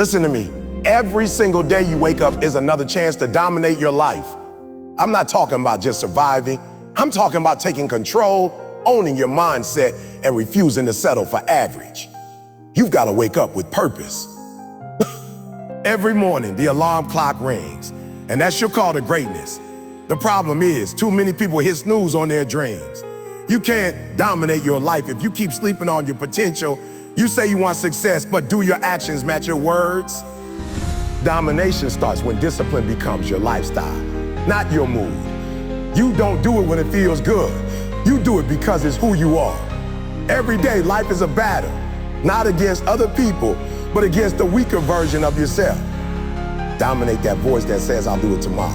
Listen to me. Every single day you wake up is another chance to dominate your life. I'm not talking about just surviving. I'm talking about taking control, owning your mindset, and refusing to settle for average. You've got to wake up with purpose. Every morning, the alarm clock rings, and that's your call to greatness. The problem is, too many people hit snooze on their dreams. You can't dominate your life if you keep sleeping on your potential. You say you want success, but do your actions match your words? Domination starts when discipline becomes your lifestyle, not your mood. You don't do it when it feels good. You do it because it's who you are. Every day, life is a battle, not against other people, but against the weaker version of yourself. Dominate that voice that says, I'll do it tomorrow.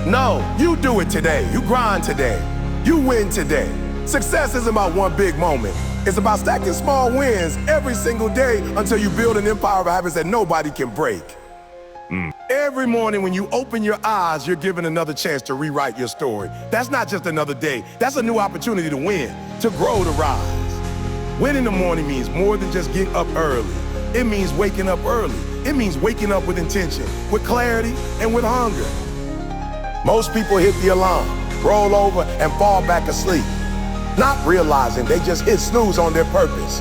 No, you do it today. You grind today. You win today. Success isn't about one big moment. It's about stacking small wins every single day until you build an empire of habits that nobody can break. Every morning when you open your eyes, you're given another chance to rewrite your story. That's not just another day. That's a new opportunity to win, to grow, to rise. Win in the morning means more than just getting up early. It means waking up early. It means waking up with intention, with clarity, and with hunger. Most people hit the alarm, roll over, and fall back asleep, not realizing they just hit snooze on their purpose.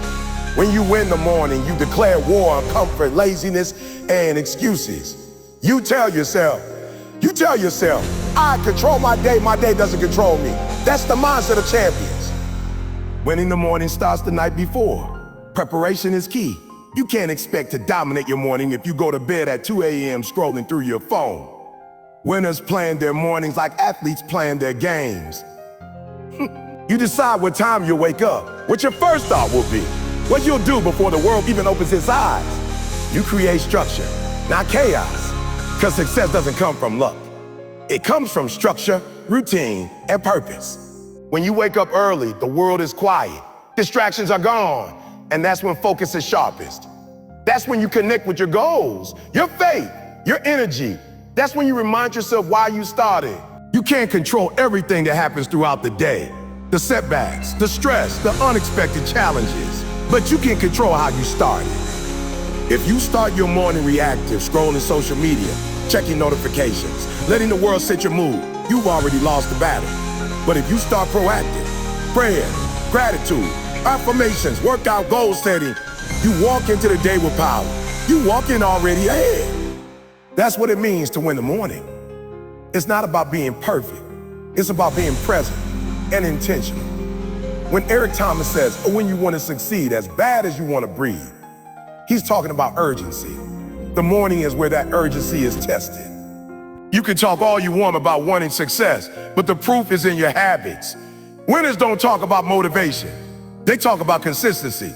When you win the morning, you declare war on comfort, laziness, and excuses. You tell yourself, I control my day doesn't control me. That's the mindset of champions. Winning the morning starts the night before. Preparation is key. You can't expect to dominate your morning if you go to bed at 2 a.m. scrolling through your phone. Winners plan their mornings like athletes plan their games. You decide what time you'll wake up, what your first thought will be, what you'll do before the world even opens its eyes. You create structure, not chaos, because success doesn't come from luck. It comes from structure, routine, and purpose. When you wake up early, the world is quiet, distractions are gone, and that's when focus is sharpest. That's when you connect with your goals, your faith, your energy. That's when you remind yourself why you started. You can't control everything that happens throughout the day. The setbacks, the stress, the unexpected challenges. But you can control how you start it. If you start your morning reactive, scrolling social media, checking notifications, letting the world set your mood, you've already lost the battle. But if you start proactive, prayer, gratitude, affirmations, workout, goal setting, you walk into the day with power. You walk in already ahead. That's what it means to win the morning. It's not about being perfect. It's about being present and intentional. When Eric Thomas says, when you want to succeed as bad as you want to breathe, he's talking about urgency. The morning is where that urgency is tested. You can talk all you want about wanting success, but the proof is in your habits. Winners don't talk about motivation. They talk about consistency.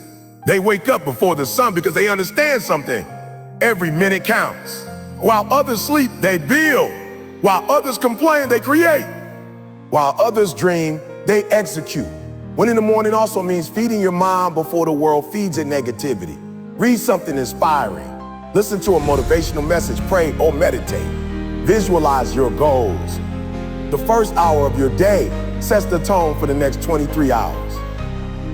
They wake up before the sun because they understand something. Every minute counts. While others sleep, they build. While others complain, they create. While others dream, they execute. Winning in the morning also means feeding your mind before the world feeds it negativity. Read something inspiring. Listen to a motivational message, pray or meditate. Visualize your goals. The first hour of your day sets the tone for the next 23 hours.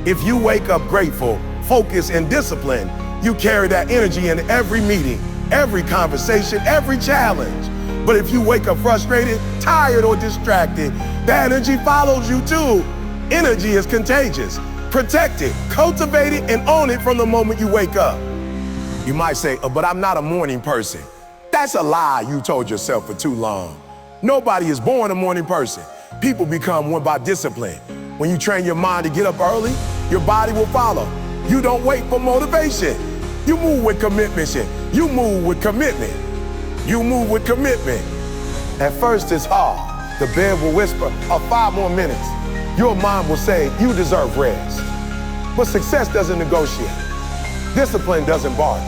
If you wake up grateful, focused, and disciplined, you carry that energy in every meeting, every conversation, every challenge. But if you wake up frustrated, tired, or distracted, that energy follows you too. Energy is contagious. Protect it, cultivate it, and own it from the moment you wake up. You might say, but I'm not a morning person. That's a lie you told yourself for too long. Nobody is born a morning person. People become one by discipline. When you train your mind to get up early, your body will follow. You don't wait for motivation. You move with commitment. You move with commitment. You move with commitment. At first it's hard. The bed will whisper, 5 more minutes. Your mind will say, you deserve rest. But success doesn't negotiate. Discipline doesn't bargain.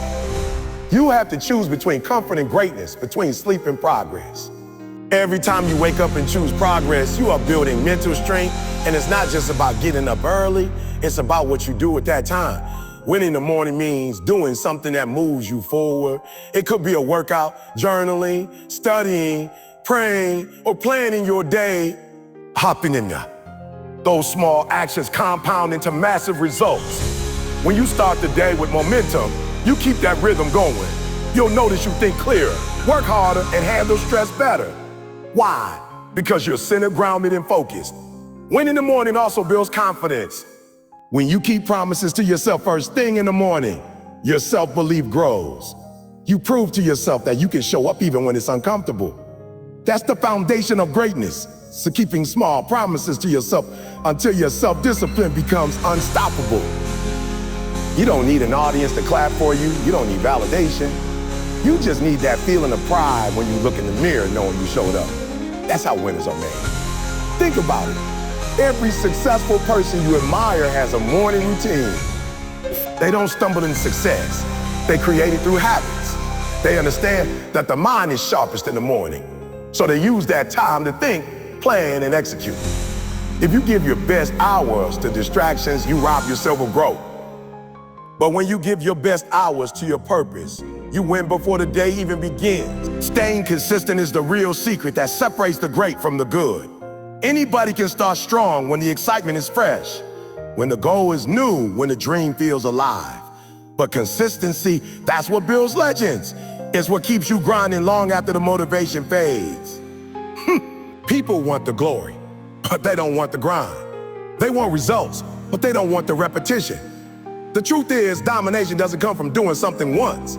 You have to choose between comfort and greatness, between sleep and progress. Every time you wake up and choose progress, you are building mental strength, and it's not just about getting up early, it's about what you do at that time. Winning in the morning means doing something that moves you forward. It could be a workout, journaling, studying, praying, or planning your day. Hopping in there. Those small actions compound into massive results. When you start the day with momentum, You keep that rhythm going, you'll notice you think clearer, work harder, and handle stress better. Why? Because you're centered, grounded, and focused. Winning in the morning also builds confidence. When you keep promises to yourself first thing in the morning, your self-belief grows. You prove to yourself that you can show up even when it's uncomfortable. That's the foundation of greatness. So keeping small promises to yourself until your self-discipline becomes unstoppable. You don't need an audience to clap for you. You don't need validation. You just need that feeling of pride when you look in the mirror knowing you showed up. That's how winners are made. Think about it. Every successful person you admire has a morning routine. They don't stumble into success. They create it through habits. They understand that the mind is sharpest in the morning. So they use that time to think, plan, and execute. If you give your best hours to distractions, you rob yourself of growth. But when you give your best hours to your purpose, you win before the day even begins. Staying consistent is the real secret that separates the great from the good. Anybody can start strong when the excitement is fresh, when the goal is new, when the dream feels alive. But consistency, that's what builds legends. It's what keeps you grinding long after the motivation fades. People want the glory, but they don't want the grind. They want results, but they don't want the repetition. The truth is, domination doesn't come from doing something once.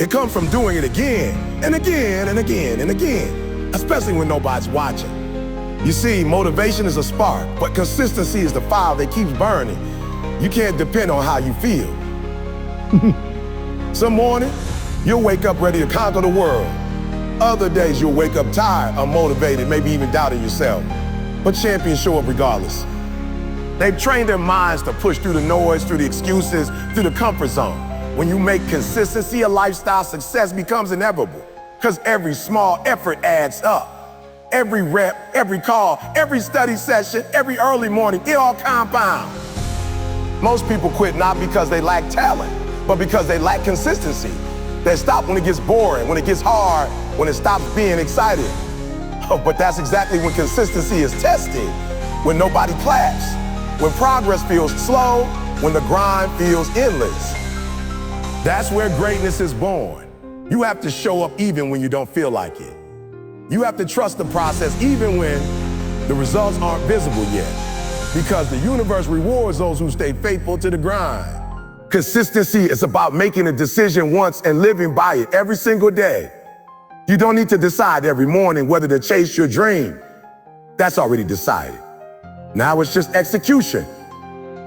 It comes from doing it again and again and again and again, especially when nobody's watching. You see, motivation is a spark, but consistency is the fire that keeps burning. You can't depend on how you feel. Some morning, you'll wake up ready to conquer the world. Other days, you'll wake up tired, unmotivated, maybe even doubting yourself. But champions show up regardless. They've trained their minds to push through the noise, through the excuses, through the comfort zone. When you make consistency a lifestyle, success becomes inevitable. Because every small effort adds up. Every rep, every call, every study session, every early morning, it all compounds. Most people quit not because they lack talent, but because they lack consistency. They stop when it gets boring, when it gets hard, when it stops being exciting. Oh, but that's exactly when consistency is tested, when nobody claps, when progress feels slow, when the grind feels endless. That's where greatness is born. You have to show up even when you don't feel like it. You have to trust the process even when the results aren't visible yet, because the universe rewards those who stay faithful to the grind. Consistency is about making a decision once and living by it every single day. You don't need to decide every morning whether to chase your dream. That's already decided. Now it's just execution.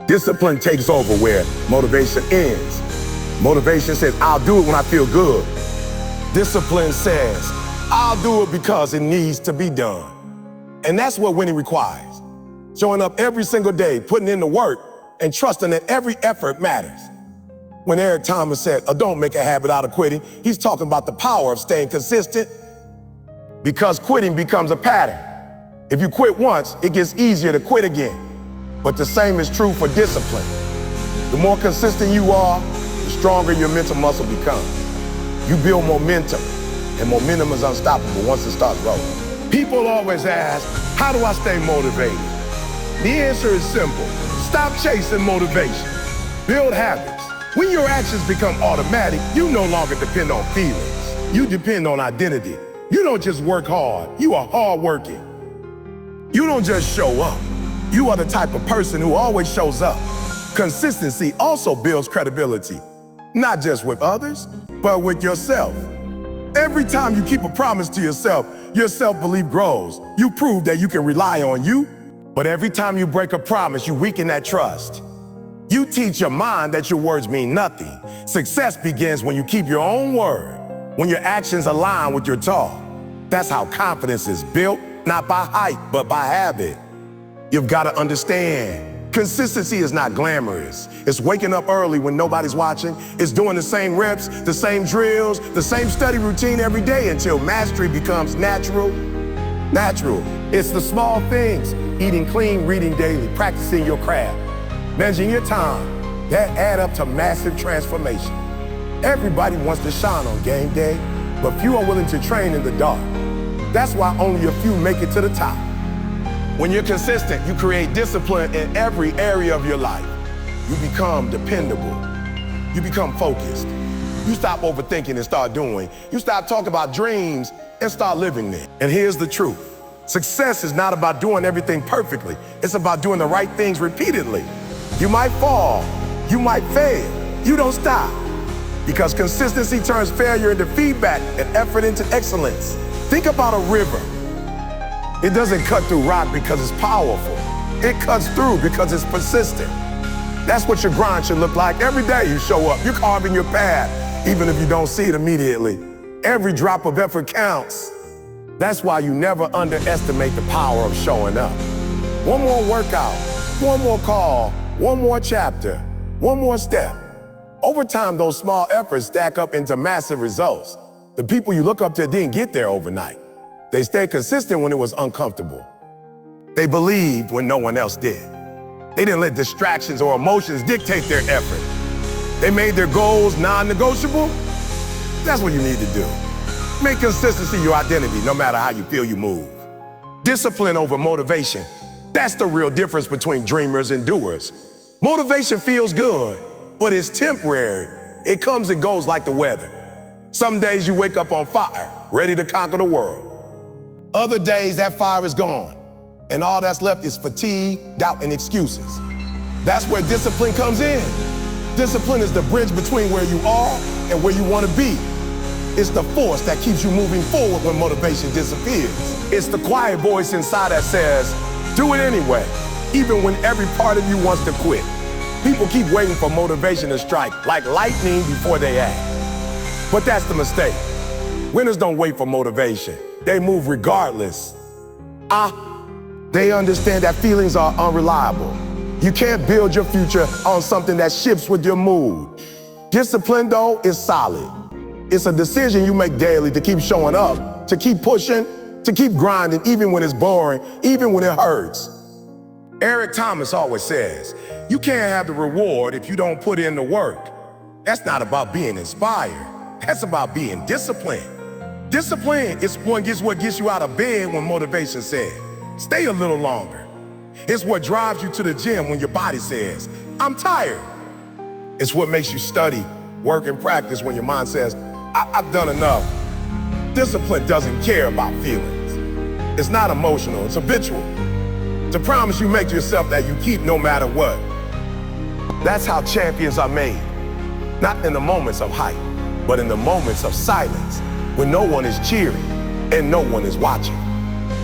Discipline takes over where motivation ends. Motivation says, I'll do it when I feel good. Discipline says, I'll do it because it needs to be done. And that's what winning requires. Showing up every single day, putting in the work, and trusting that every effort matters. When Eric Thomas said, don't make a habit out of quitting, he's talking about the power of staying consistent, because quitting becomes a pattern. If you quit once, it gets easier to quit again. But the same is true for discipline. The more consistent you are, the stronger your mental muscle becomes. You build momentum, and momentum is unstoppable once it starts rolling. People always ask, how do I stay motivated? The answer is simple. Stop chasing motivation. Build habits. When your actions become automatic, you no longer depend on feelings. You depend on identity. You don't just work hard, you are hardworking. You don't just show up. You are the type of person who always shows up. Consistency also builds credibility, not just with others, but with yourself. Every time you keep a promise to yourself, your self-belief grows. You prove that you can rely on you, but every time you break a promise, you weaken that trust. You teach your mind that your words mean nothing. Success begins when you keep your own word, when your actions align with your talk. That's how confidence is built, not by hype, but by habit. You've got to understand, consistency is not glamorous. It's waking up early when nobody's watching. It's doing the same reps, the same drills, the same study routine every day until mastery becomes natural. It's the small things, eating clean, reading daily, practicing your craft, managing your time, that add up to massive transformation. Everybody wants to shine on game day, but few are willing to train in the dark. That's why only a few make it to the top. When you're consistent, you create discipline in every area of your life. You become dependable. You become focused. You stop overthinking and start doing. You stop talking about dreams and start living them. And here's the truth. Success is not about doing everything perfectly. It's about doing the right things repeatedly. You might fall. You might fail. You don't stop. Because consistency turns failure into feedback and effort into excellence. Think about a river. It doesn't cut through rock because it's powerful. It cuts through because it's persistent. That's what your grind should look like. Every day you show up, you're carving your path, even if you don't see it immediately. Every drop of effort counts. That's why you never underestimate the power of showing up. One more workout, one more call, one more chapter, one more step. Over time, those small efforts stack up into massive results. The people you look up to didn't get there overnight. They stayed consistent when it was uncomfortable. They believed when no one else did. They didn't let distractions or emotions dictate their effort. They made their goals non-negotiable. That's what you need to do. Make consistency your identity, no matter how you feel you move. Discipline over motivation. That's the real difference between dreamers and doers. Motivation feels good, but it's temporary. It comes and goes like the weather. Some days you wake up on fire, ready to conquer the world. Other days that fire is gone, and all that's left is fatigue, doubt, and excuses. That's where discipline comes in. Discipline is the bridge between where you are and where you want to be. It's the force that keeps you moving forward when motivation disappears. It's the quiet voice inside that says, do it anyway, even when every part of you wants to quit. People keep waiting for motivation to strike like lightning before they act. But that's the mistake. Winners don't wait for motivation. They move regardless. They understand that feelings are unreliable. You can't build your future on something that shifts with your mood. Discipline, though, is solid. It's a decision you make daily to keep showing up, to keep pushing, to keep grinding, even when it's boring, even when it hurts. Eric Thomas always says, you can't have the reward if you don't put in the work. That's not about being inspired. That's about being disciplined. Discipline is what gets you out of bed when motivation says, stay a little longer. It's what drives you to the gym when your body says, I'm tired. It's what makes you study, work, and practice when your mind says, I've done enough. Discipline doesn't care about feelings. It's not emotional, it's habitual. It's a promise you make to yourself that you keep no matter what. That's how champions are made. Not in the moments of hype, but in the moments of silence, when no one is cheering and no one is watching.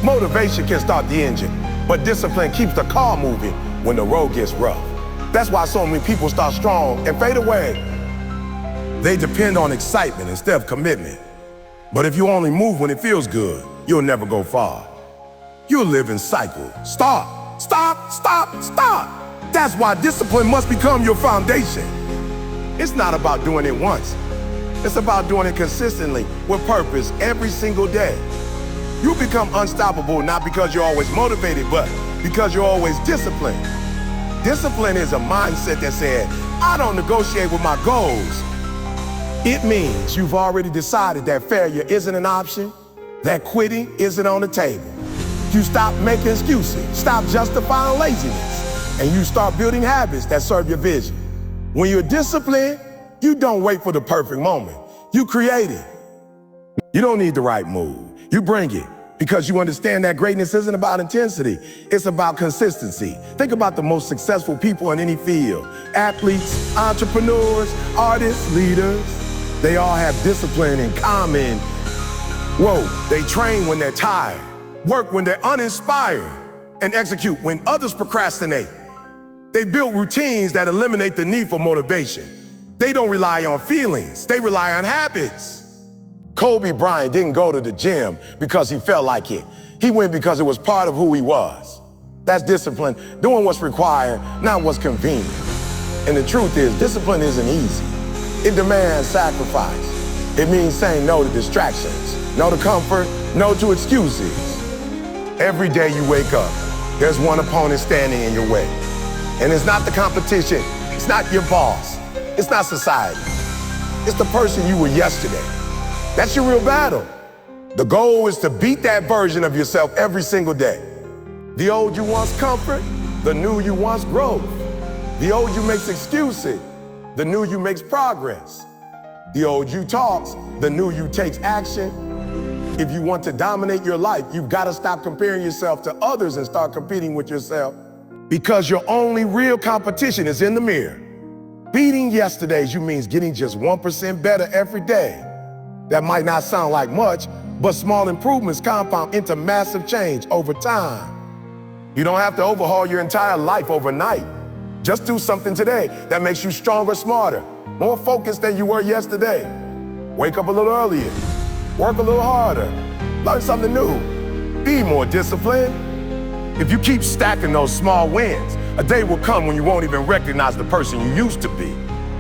Motivation can start the engine, but discipline keeps the car moving when the road gets rough. That's why so many people start strong and fade away. They depend on excitement instead of commitment. But if you only move when it feels good, you'll never go far. You'll live in cycles. Stop, stop, stop, stop. That's why discipline must become your foundation. It's not about doing it once. It's about doing it consistently with purpose every single day. You become unstoppable not because you're always motivated, but because you're always disciplined. Discipline is a mindset that says, I don't negotiate with my goals. It means you've already decided that failure isn't an option, that quitting isn't on the table. You stop making excuses, stop justifying laziness, and you start building habits that serve your vision. When you're disciplined, you don't wait for the perfect moment. You create it. You don't need the right move. You bring it because you understand that greatness isn't about intensity. It's about consistency. Think about the most successful people in any field. Athletes, entrepreneurs, artists, leaders. They all have discipline in common. They train when they're tired, work when they're uninspired, and execute when others procrastinate. They build routines that eliminate the need for motivation. They don't rely on feelings, they rely on habits. Kobe Bryant didn't go to the gym because he felt like it. He went because it was part of who he was. That's discipline, doing what's required, not what's convenient. And the truth is, discipline isn't easy. It demands sacrifice. It means saying no to distractions, no to comfort, no to excuses. Every day you wake up, there's one opponent standing in your way. And it's not the competition, it's not your boss, it's not society. It's the person you were yesterday. That's your real battle. The goal is to beat that version of yourself every single day. The old you wants comfort, the new you wants growth. The old you makes excuses, the new you makes progress. The old you talks, the new you takes action. If you want to dominate your life, you've got to stop comparing yourself to others and start competing with yourself. Because your only real competition is in the mirror. Beating yesterday's you means getting just 1% better every day. That might not sound like much, but small improvements compound into massive change over time. You don't have to overhaul your entire life overnight. Just do something today that makes you stronger, smarter, more focused than you were yesterday. Wake up a little earlier, work a little harder, learn something new, be more disciplined. If you keep stacking those small wins, a day will come when you won't even recognize the person you used to be.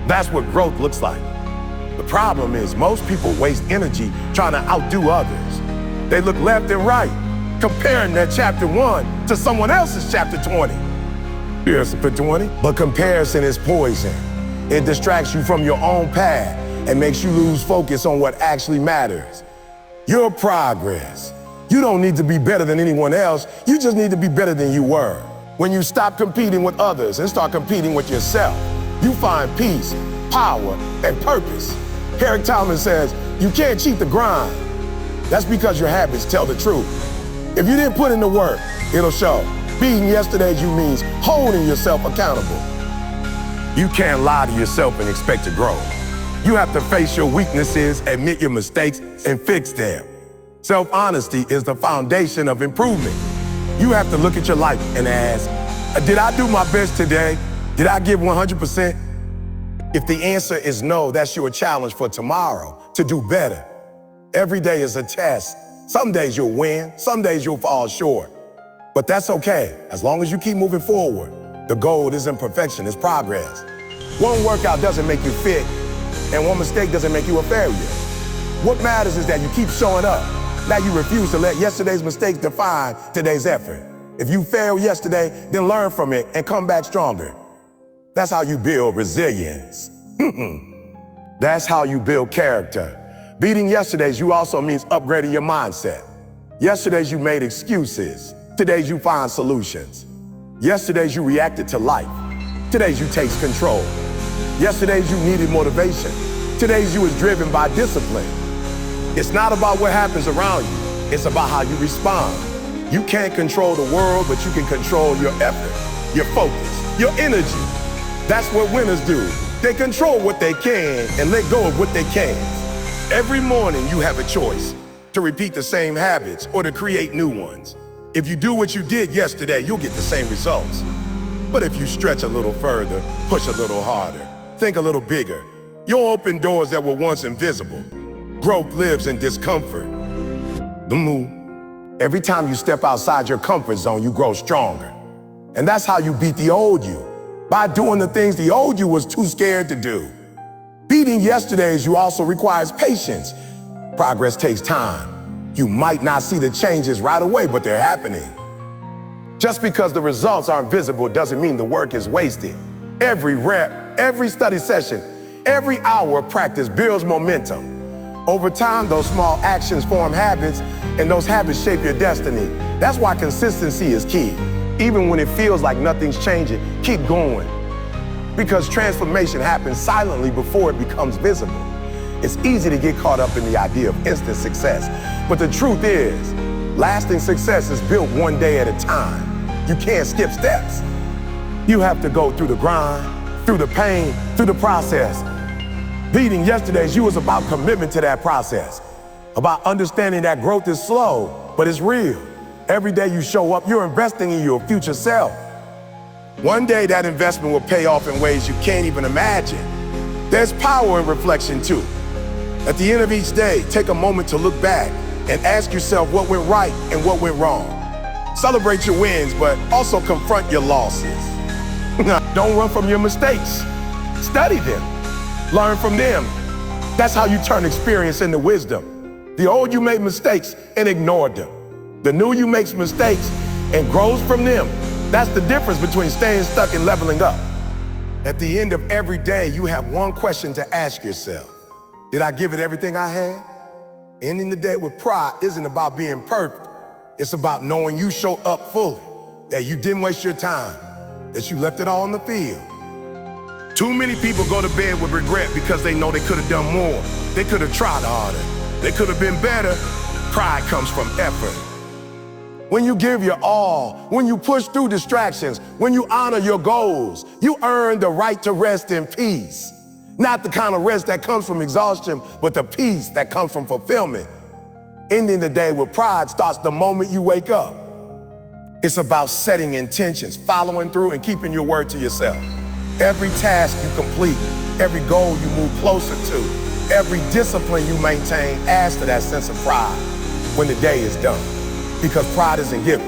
That's what growth looks like. The problem is most people waste energy trying to outdo others. They look left and right, comparing their chapter 1 to someone else's chapter 20. Here's for 20. But comparison is poison. It distracts you from your own path and makes you lose focus on what actually matters. Your progress. You don't need to be better than anyone else. You just need to be better than you were. When you stop competing with others and start competing with yourself, you find peace, power, and purpose. Eric Thomas says, you can't cheat the grind. That's because your habits tell the truth. If you didn't put in the work, it'll show. Beating yesterday's you means holding yourself accountable. You can't lie to yourself and expect to grow. You have to face your weaknesses, admit your mistakes, and fix them. Self-honesty is the foundation of improvement. You have to look at your life and ask, did I do my best today? Did I give 100%? If the answer is no, that's your challenge for tomorrow, to do better. Every day is a test. Some days you'll win, some days you'll fall short. But that's okay, as long as you keep moving forward. The goal isn't perfection, it's progress. One workout doesn't make you fit, and one mistake doesn't make you a failure. What matters is that you keep showing up. Now you refuse to let yesterday's mistakes define today's effort. If you failed yesterday, then learn from it and come back stronger. That's how you build resilience. That's how you build character. Beating yesterday's you also means upgrading your mindset. Yesterday's you made excuses. Today's you find solutions. Yesterday's you reacted to life. Today's you takes control. Yesterday's you needed motivation. Today's you is driven by discipline. It's not about what happens around you. It's about how you respond. You can't control the world, but you can control your effort, your focus, your energy. That's what winners do. They control what they can and let go of what they can't. Every morning you have a choice to repeat the same habits or to create new ones. If you do what you did yesterday, you'll get the same results. But if you stretch a little further, push a little harder, think a little bigger, you'll open doors that were once invisible. Growth lives in discomfort. Every time you step outside your comfort zone, you grow stronger. And that's how you beat the old you, by doing the things the old you was too scared to do. Beating yesterday's you also requires patience. Progress takes time. You might not see the changes right away, but they're happening. Just because the results aren't visible doesn't mean the work is wasted. Every rep, every study session, every hour of practice builds momentum. Over time, those small actions form habits, and those habits shape your destiny. That's why consistency is key. Even when it feels like nothing's changing, keep going. Because transformation happens silently before it becomes visible. It's easy to get caught up in the idea of instant success. But the truth is, lasting success is built one day at a time. You can't skip steps. You have to go through the grind, through the pain, through the process. Beating yesterday's you is about commitment to that process, about understanding that growth is slow, but it's real. Every day you show up, you're investing in your future self. One day that investment will pay off in ways you can't even imagine. There's power in reflection too. At the end of each day, take a moment to look back and ask yourself what went right and what went wrong. Celebrate your wins, but also confront your losses. Don't run from your mistakes. Study them. Learn from them. That's how you turn experience into wisdom. The old you made mistakes and ignored them. The new you makes mistakes and grows from them. That's the difference between staying stuck and leveling up. At the end of every day, you have one question to ask yourself. Did I give it everything I had? Ending the day with pride isn't about being perfect. It's about knowing you show up fully, that you didn't waste your time, that you left it all on the field. Too many people go to bed with regret because they know they could have done more. They could have tried harder. They could have been better. Pride comes from effort. When you give your all, when you push through distractions, when you honor your goals, you earn the right to rest in peace. Not the kind of rest that comes from exhaustion, but the peace that comes from fulfillment. Ending the day with pride starts the moment you wake up. It's about setting intentions, following through, and keeping your word to yourself. Every task you complete, every goal you move closer to, every discipline you maintain adds to that sense of pride when the day is done. Because pride isn't given,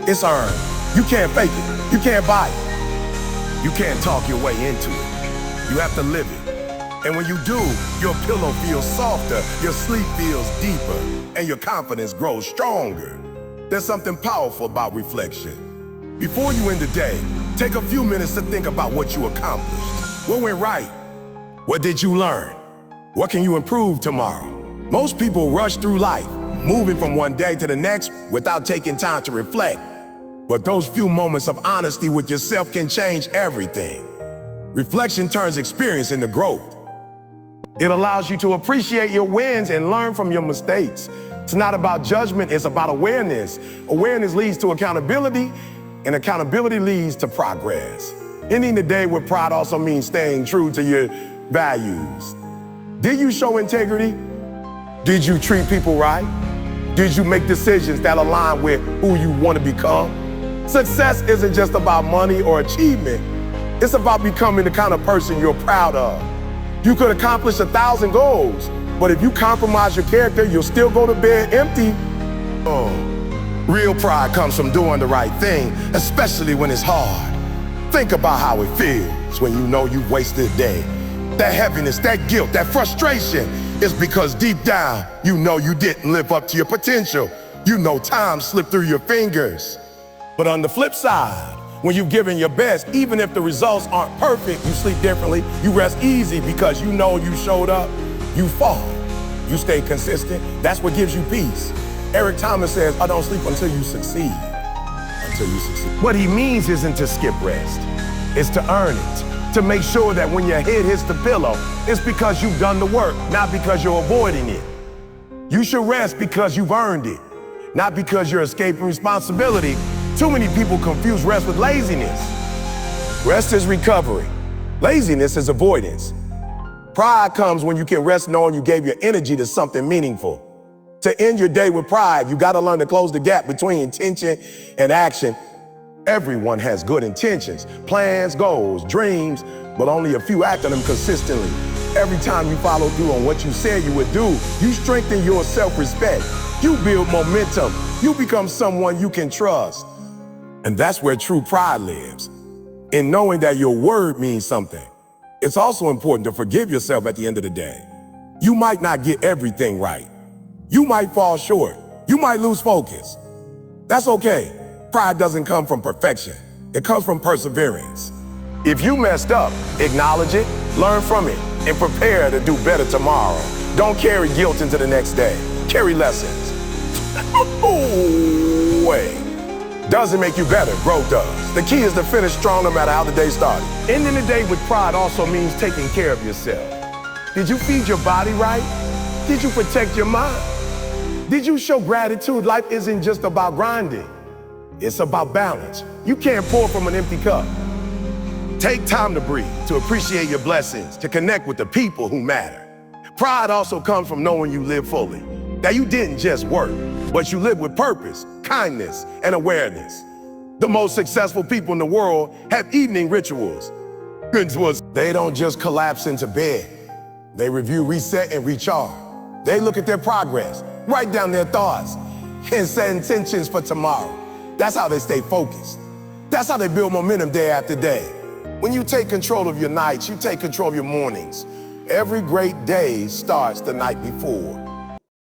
it's earned. You can't fake it, you can't buy it. You can't talk your way into it. You have to live it. And when you do, your pillow feels softer, your sleep feels deeper, and your confidence grows stronger. There's something powerful about reflection. Before you end the day, take a few minutes to think about what you accomplished. What went right? What did you learn? What can you improve tomorrow? Most people rush through life, moving from one day to the next without taking time to reflect. But those few moments of honesty with yourself can change everything. Reflection turns experience into growth. It allows you to appreciate your wins and learn from your mistakes. It's not about judgment, it's about awareness. Awareness leads to accountability, and accountability leads to progress. Ending the day with pride also means staying true to your values. Did you show integrity? Did you treat people right? Did you make decisions that align with who you want to become? Success isn't just about money or achievement. It's about becoming the kind of person you're proud of. You could accomplish 1,000 goals, but if you compromise your character, you'll still go to bed empty. Real pride comes from doing the right thing, especially when it's hard. Think about how it feels when you know you've wasted a day. That heaviness, that guilt, that frustration is because deep down, you know you didn't live up to your potential. You know time slipped through your fingers. But on the flip side, when you've given your best, even if the results aren't perfect, you sleep differently, you rest easy because you know you showed up. You fall, you stay consistent. That's what gives you peace. Eric Thomas says, I don't sleep until you succeed. Until you succeed. What he means isn't to skip rest. It's to earn it. To make sure that when your head hits the pillow, it's because you've done the work, not because you're avoiding it. You should rest because you've earned it, not because you're escaping responsibility. Too many people confuse rest with laziness. Rest is recovery. Laziness is avoidance. Pride comes when you can rest knowing you gave your energy to something meaningful. To end your day with pride, you gotta learn to close the gap between intention and action. Everyone has good intentions, plans, goals, dreams, but only a few act on them consistently. Every time you follow through on what you said you would do, you strengthen your self-respect. You build momentum. You become someone you can trust. And that's where true pride lives, in knowing that your word means something. It's also important to forgive yourself at the end of the day. You might not get everything right. You might fall short. You might lose focus. That's okay. Pride doesn't come from perfection. It comes from perseverance. If you messed up, acknowledge it, learn from it, and prepare to do better tomorrow. Don't carry guilt into the next day. Carry lessons. Wait. Doesn't make you better, growth does. The key is to finish strong no matter how the day started. Ending the day with pride also means taking care of yourself. Did you feed your body right? Did you protect your mind? Did you show gratitude? Life isn't just about grinding. It's about balance. You can't pour from an empty cup. Take time to breathe, to appreciate your blessings, to connect with the people who matter. Pride also comes from knowing you live fully, that you didn't just work, but you live with purpose, kindness, and awareness. The most successful people in the world have evening rituals. They don't just collapse into bed. They review, reset, and recharge. They look at their progress, write down their thoughts, and set intentions for tomorrow. That's how they stay focused. That's how they build momentum day after day. When you take control of your nights, you take control of your mornings. Every great day starts the night before.